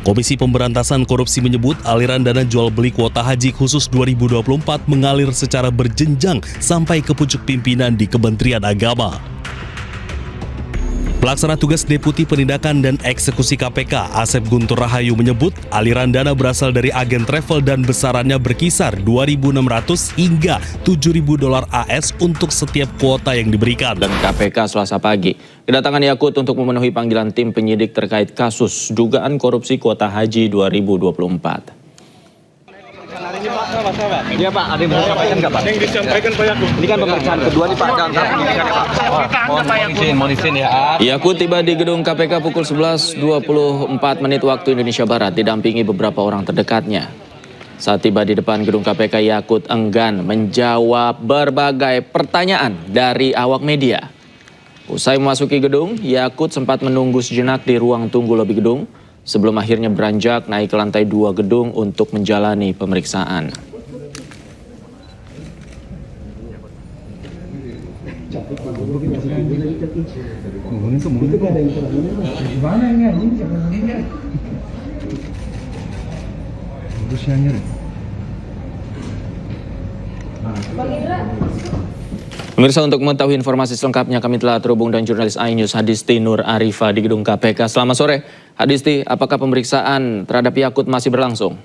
Komisi Pemberantasan Korupsi menyebut aliran dana jual beli kuota haji khusus 2024 mengalir secara berjenjang sampai ke pucuk pimpinan di Kementerian Agama. Pelaksana tugas Deputi Penindakan dan Eksekusi KPK, Asep Guntur Rahayu menyebut aliran dana berasal dari agen travel dan besarannya berkisar 2.600 hingga 7.000 dolar AS untuk setiap kuota yang diberikan. Dan KPK Selasa pagi, kedatangan Yakut untuk memenuhi panggilan tim penyidik terkait kasus dugaan korupsi kuota haji 2024. Iya Pak, ada yang mau disampaikan nggak Pak? Yang disampaikan Pak Yakut. Ini kan pemeriksaan kedua nih Pak, dalam tahap penyidikan ya Pak. Mohon izin ya. Yakut tiba di gedung KPK pukul 11.24 waktu Indonesia Barat, didampingi beberapa orang terdekatnya. Saat tiba di depan gedung KPK, Yakut enggan menjawab berbagai pertanyaan dari awak media. Usai memasuki gedung, Yakut sempat menunggu sejenak di ruang tunggu lobi gedung, sebelum akhirnya beranjak naik ke lantai 2 gedung untuk menjalani pemeriksaan. Pemirsa, untuk mengetahui informasi selengkapnya kami telah terhubung dengan jurnalis iNews Hadisti Nur Arifah di gedung KPK. Selamat sore, Hadisti. Apakah pemeriksaan terhadap Yakut masih berlangsung?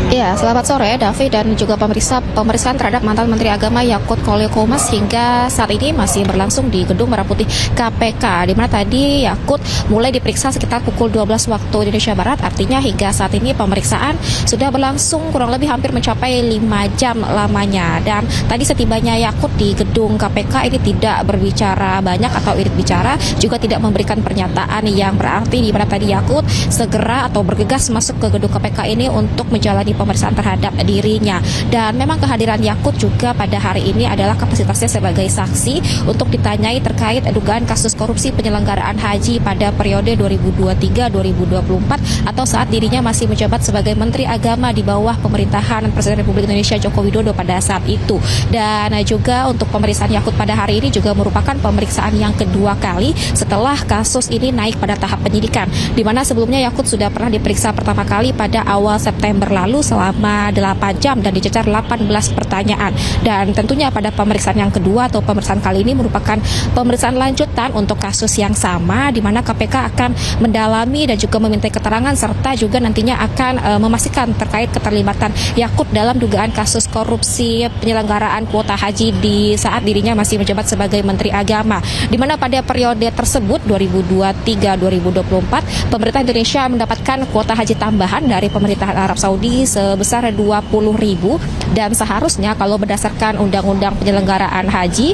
Ya, selamat sore Davi dan juga pemeriksaan terhadap mantan Menteri Agama Yakut Khalil Qomas hingga saat ini masih berlangsung di Gedung Merah Putih KPK, di mana tadi Yakut mulai diperiksa sekitar pukul 12 waktu Indonesia Barat. Artinya hingga saat ini pemeriksaan sudah berlangsung kurang lebih hampir mencapai 5 jam lamanya. Dan tadi setibanya Yakut di Gedung KPK ini tidak berbicara banyak atau irit bicara, juga tidak memberikan pernyataan yang berarti, di mana tadi Yakut segera atau bergegas masuk ke Gedung KPK ini untuk menjalani pemeriksaan terhadap dirinya. Dan memang kehadiran Yakut juga pada hari ini adalah kapasitasnya sebagai saksi untuk ditanyai terkait dugaan kasus korupsi penyelenggaraan haji pada periode 2023-2024 atau saat dirinya masih menjabat sebagai Menteri Agama di bawah pemerintahan Presiden Republik Indonesia Joko Widodo pada saat itu. Dan juga untuk pemeriksaan Yakut pada hari ini juga merupakan pemeriksaan yang kedua kali setelah kasus ini naik pada tahap penyidikan, di mana sebelumnya Yakut sudah pernah diperiksa pertama kali pada awal September lalu selama 8 jam dan dicecar 18 pertanyaan. Dan tentunya pada pemeriksaan yang kedua atau pemeriksaan kali ini merupakan pemeriksaan lanjutan untuk kasus yang sama, di mana KPK akan mendalami dan juga meminta keterangan serta juga nantinya akan memastikan terkait keterlibatan Yakut dalam dugaan kasus korupsi penyelenggaraan kuota haji di saat dirinya masih menjabat sebagai Menteri Agama, di mana pada periode tersebut 2023-2024 pemerintah Indonesia mendapatkan kuota haji tambahan dari pemerintahan Arab Saudi sebesar 20.000, dan seharusnya kalau berdasarkan undang-undang penyelenggaraan haji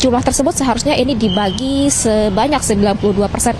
jumlah tersebut seharusnya ini dibagi sebanyak 92%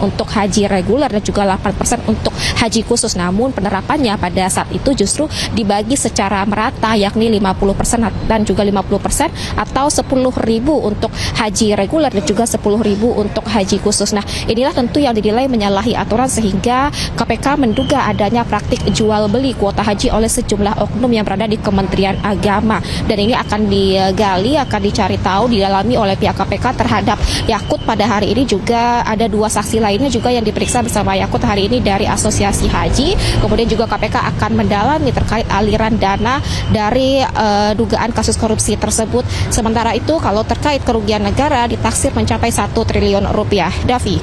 untuk haji reguler dan juga 8% untuk haji khusus. Namun penerapannya pada saat itu justru dibagi secara merata, yakni 50% dan juga 50% atau 10.000 untuk haji reguler dan juga 10.000 untuk haji khusus. Nah, inilah tentu yang dinilai menyalahi aturan sehingga KPK menduga adanya praktik jual beli kuota haji oleh sejumlah oknum yang berada di Kementerian Agama. Dan ini akan digali, akan dicari tahu, didalami oleh pihak KPK terhadap Yakut. Pada hari ini juga ada 2 saksi lainnya juga yang diperiksa bersama Yakut hari ini dari Asosiasi Haji. Kemudian juga KPK akan mendalami terkait aliran dana dari dugaan kasus korupsi tersebut. Sementara itu kalau terkait kerugian negara ditaksir mencapai 1 triliun rupiah. Davi.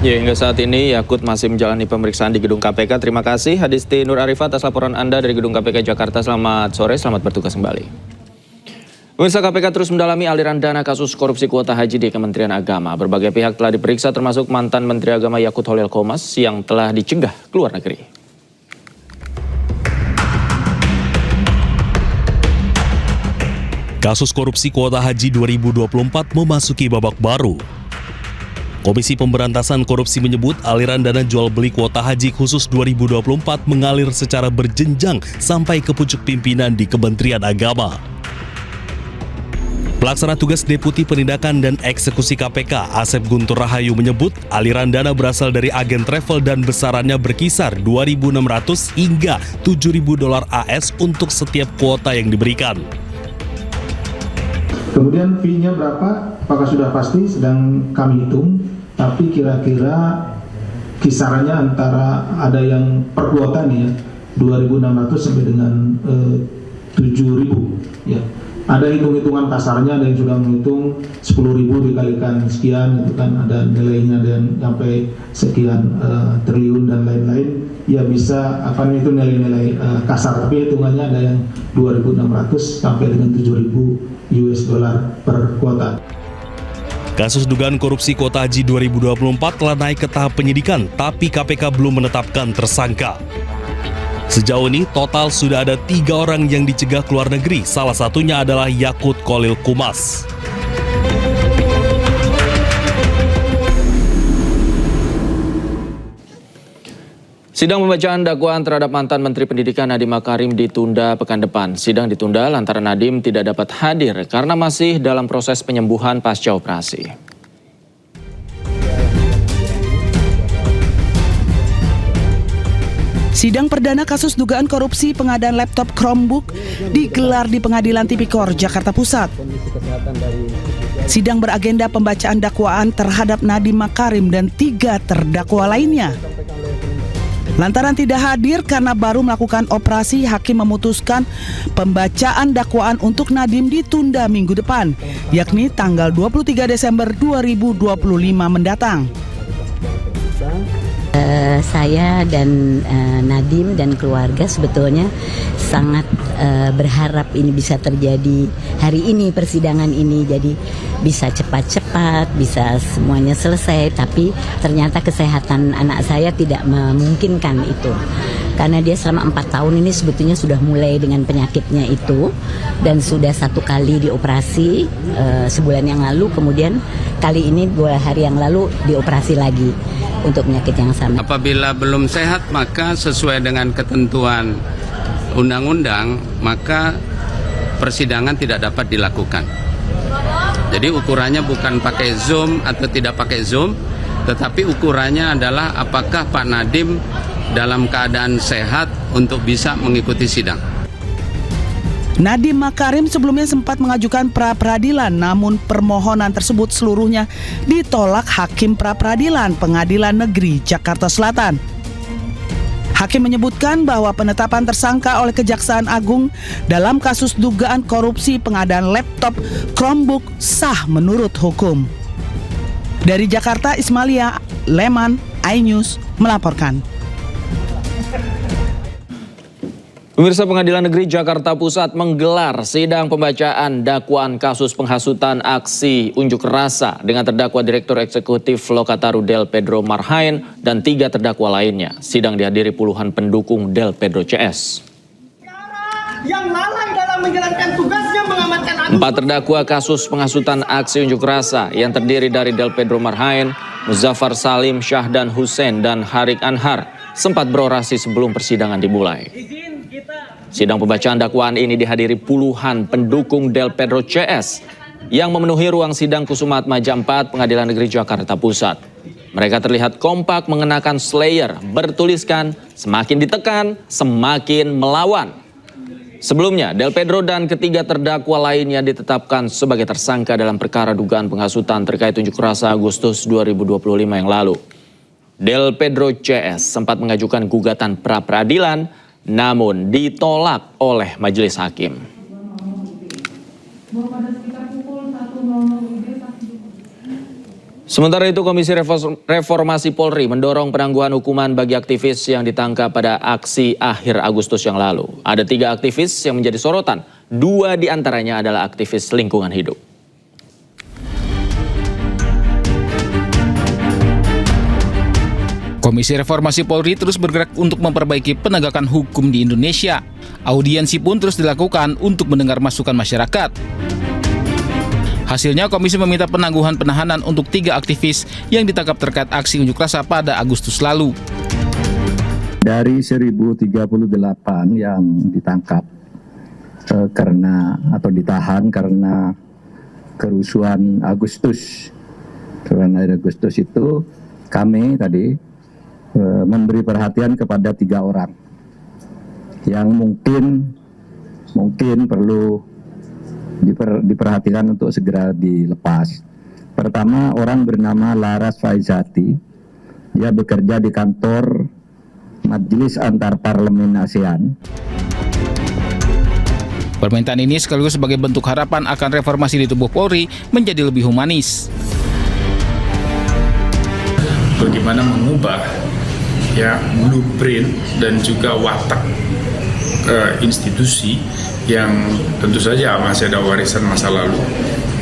Ya, hingga saat ini Yakut masih menjalani pemeriksaan di gedung KPK. Terima kasih Hadisti Nur Arifah atas laporan Anda dari gedung KPK Jakarta. Selamat sore, selamat bertugas kembali. Pemirsa, KPK terus mendalami aliran dana kasus korupsi kuota haji di Kementerian Agama. Berbagai pihak telah diperiksa termasuk mantan Menteri Agama Yakut Khalil Qomas yang telah dicegah keluar negeri. Kasus korupsi kuota haji 2024 memasuki babak baru. Komisi Pemberantasan Korupsi menyebut aliran dana jual beli kuota haji khusus 2024 mengalir secara berjenjang sampai ke pucuk pimpinan di Kementerian Agama. Pelaksana tugas Deputi Penindakan dan Eksekusi KPK, Asep Guntur Rahayu menyebut aliran dana berasal dari agen travel dan besarannya berkisar 2.600 hingga 7.000 dolar AS untuk setiap kuota yang diberikan. Kemudian fee-nya berapa? Apakah sudah pasti? Sedang kami hitung, tapi kira-kira kisarannya antara ada yang per kuota nih ya 2.600 sampai dengan 7.000 ya. Ada hitung-hitungan kasarnya, ada yang sudah menghitung 10.000 dikalikan sekian gitu kan, ada nilainya, ada yang sampai sekian triliun dan lain-lain. Ya bisa itu nilai-nilai kasar, tapi hitungannya ada yang 2.600 sampai dengan 7.000 US dollar per kuota. Kasus dugaan korupsi kuota haji 2024 telah naik ke tahap penyidikan, tapi KPK belum menetapkan tersangka. Sejauh ini, total sudah ada 3 orang yang dicegah keluar negeri, salah satunya adalah Yakut Khalil Qumas. Sidang pembacaan dakwaan terhadap mantan Menteri Pendidikan Nadiem Makarim ditunda pekan depan. Sidang ditunda lantaran Nadiem tidak dapat hadir karena masih dalam proses penyembuhan pasca operasi. Sidang perdana kasus dugaan korupsi pengadaan laptop Chromebook digelar di Pengadilan Tipikor, Jakarta Pusat. Sidang beragenda pembacaan dakwaan terhadap Nadiem Makarim dan 3 terdakwa lainnya. Lantaran tidak hadir karena baru melakukan operasi, hakim memutuskan pembacaan dakwaan untuk Nadiem ditunda minggu depan, yakni tanggal 23 Desember 2025 mendatang. Saya dan Nadiem dan keluarga sebetulnya sangat berharap ini bisa terjadi hari ini, persidangan ini jadi bisa cepat-cepat, bisa semuanya selesai, tapi ternyata kesehatan anak saya tidak memungkinkan itu. Karena dia selama 4 tahun ini sebetulnya sudah mulai dengan penyakitnya itu dan sudah 1 kali dioperasi sebulan yang lalu, kemudian kali ini 2 hari yang lalu dioperasi lagi untuk penyakit yang sama. Apabila belum sehat maka sesuai dengan ketentuan undang-undang maka persidangan tidak dapat dilakukan. Jadi ukurannya bukan pakai Zoom atau tidak pakai Zoom, tetapi ukurannya adalah apakah Pak Nadiem dalam keadaan sehat untuk bisa mengikuti sidang. Nadiem Makarim sebelumnya sempat mengajukan pra-peradilan, namun permohonan tersebut seluruhnya ditolak Hakim Pra-Peradilan Pengadilan Negeri Jakarta Selatan. Hakim menyebutkan bahwa penetapan tersangka oleh Kejaksaan Agung dalam kasus dugaan korupsi pengadaan laptop Chromebook sah menurut hukum. Dari Jakarta, Ismalia Leman, iNews melaporkan. Pemirsa, Pengadilan Negeri Jakarta Pusat menggelar sidang pembacaan dakwaan kasus penghasutan aksi unjuk rasa dengan terdakwa Direktur Eksekutif Lokataru Del Pedro Marhain dan 3 terdakwa lainnya. Sidang dihadiri puluhan pendukung Del Pedro CS. Yang lalai dalam menjalankan tugasnya mengamankan 4 terdakwa kasus penghasutan aksi unjuk rasa yang terdiri dari Del Pedro Marhain, Muzaffar Salim, Syahdan Hussein, dan Harik Anhar sempat berorasi sebelum persidangan dimulai. Sidang pembacaan dakwaan ini dihadiri puluhan pendukung Del Pedro CS yang memenuhi ruang sidang Kusuma Atmaja 4 Pengadilan Negeri Jakarta Pusat. Mereka terlihat kompak mengenakan slayer bertuliskan "Semakin ditekan, semakin melawan". Sebelumnya, Del Pedro dan ketiga terdakwa lainnya ditetapkan sebagai tersangka dalam perkara dugaan penghasutan terkait unjuk rasa Agustus 2025 yang lalu. Del Pedro CS sempat mengajukan gugatan pra-peradilan, namun ditolak oleh majelis hakim. Sementara itu, Komisi Reformasi Polri mendorong penangguhan hukuman bagi aktivis yang ditangkap pada aksi akhir Agustus yang lalu. Ada 3 aktivis yang menjadi sorotan, 2 diantaranya adalah aktivis lingkungan hidup. Komisi Reformasi Polri terus bergerak untuk memperbaiki penegakan hukum di Indonesia. Audiensi pun terus dilakukan untuk mendengar masukan masyarakat. Hasilnya, komisi meminta penangguhan penahanan untuk 3 aktivis yang ditangkap terkait aksi unjuk rasa pada Agustus lalu. Dari 1038 yang ditangkap karena atau ditahan karena kerusuhan Agustus. Karena Agustus itu kami tadi memberi perhatian kepada 3 orang yang mungkin perlu diperhatikan untuk segera dilepas. Pertama, orang bernama Laras Faizati, Ia bekerja di kantor Majelis Antar Parlemen ASEAN. Permintaan ini sekaligus sebagai bentuk harapan akan reformasi di tubuh Polri menjadi lebih humanis. Bagaimana mengubah blueprint dan juga watak institusi yang tentu saja masih ada warisan masa lalu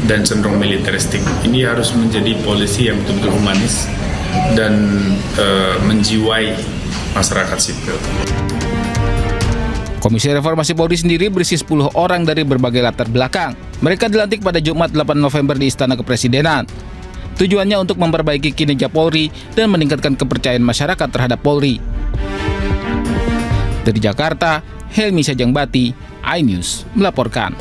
dan cenderung militeristik. Ini harus menjadi polisi yang betul-betul humanis dan menjiwai masyarakat sipil. Komisi Reformasi Polri sendiri berisi 10 orang dari berbagai latar belakang. Mereka dilantik pada Jumat 8 November di Istana Kepresidenan. Tujuannya untuk memperbaiki kinerja Polri dan meningkatkan kepercayaan masyarakat terhadap Polri. Dari Jakarta, Helmi Sajangbati, iNews melaporkan.